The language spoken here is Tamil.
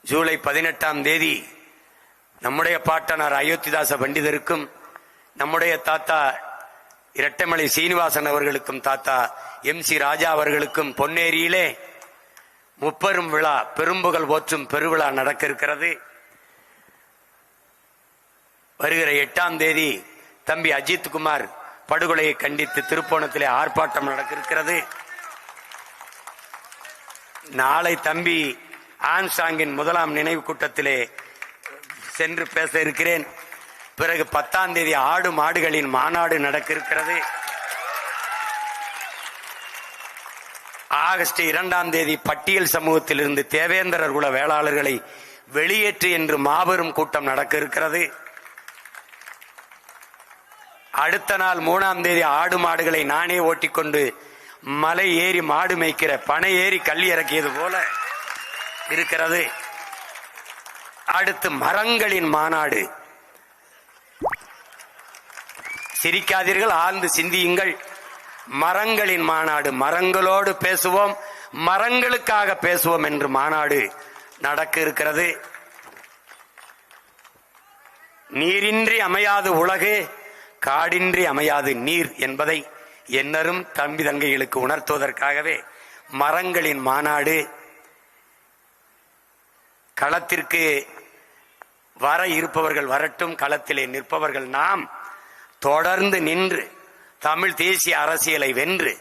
ஜூலை 18ஆம் தேதி நம்முடைய பாட்டனார் அயோத்திதாச பண்டிதருக்கும் நம்முடைய தாத்தா இரட்டைமலை சீனிவாசன் அவர்களுக்கும் தாத்தா MC ராஜா அவர்களுக்கும் பொன்னேரியிலே முப்பெரும் விழா பெரும்புகழ் போற்றும் பெருவிழா நடக்க இருக்கிறது. வருகிற 8ஆம் தேதி தம்பி அஜித்குமார் படுகொலையை கண்டித்து திருப்போணத்திலே ஆர்ப்பாட்டம் நடக்க இருக்கிறது. நாளை தம்பி ஆம்ஸ்ட்ராங்கின் 1ஆம் நினைவு கூட்டத்திலே சென்று பேச இருக்கிறேன். பிறகு 10ஆம் தேதி ஆடு மாடுகளின் மாநாடு நடக்க இருக்கிறது. ஆகஸ்ட் 2ஆம் தேதி பட்டியல் சமூகத்திலிருந்து தேவேந்திரர் குல வேளாளர்களை வெளியேற்று என்று மாபெரும் கூட்டம் நடக்க இருக்கிறது. அடுத்த நாள் 3ஆம் தேதி ஆடு மாடுகளை நானே ஓட்டிக்கொண்டு மலை ஏறி மாடு மேய்க்கிற பனை ஏறி கல் இறக்கியது போல இருக்கிறது. அடுத்து மரங்களின் மாநாடு. சிரிக்காதீர்கள், ஆழ்ந்து சிந்தியுங்கள். மரங்களின் மாநாடு. மரங்களோடு பேசுவோம், மரங்களுக்காக பேசுவோம் என்று மாநாடு நடக்க இருக்கிறது. நீரின்றி அமையாது உலகு, காடின்றி அமையாது நீர் என்பதை என்னரும் தம்பி தங்கைகளுக்கு உணர்த்துவதற்காகவே மரங்களின் மாநாடு. களத்திற்கு வர இருப்பவர்கள் வரட்டும், களத்திலே நிற்பவர்கள் நாம் தொடர்ந்து நின்று தமிழ் தேசிய அரசியலை வென்று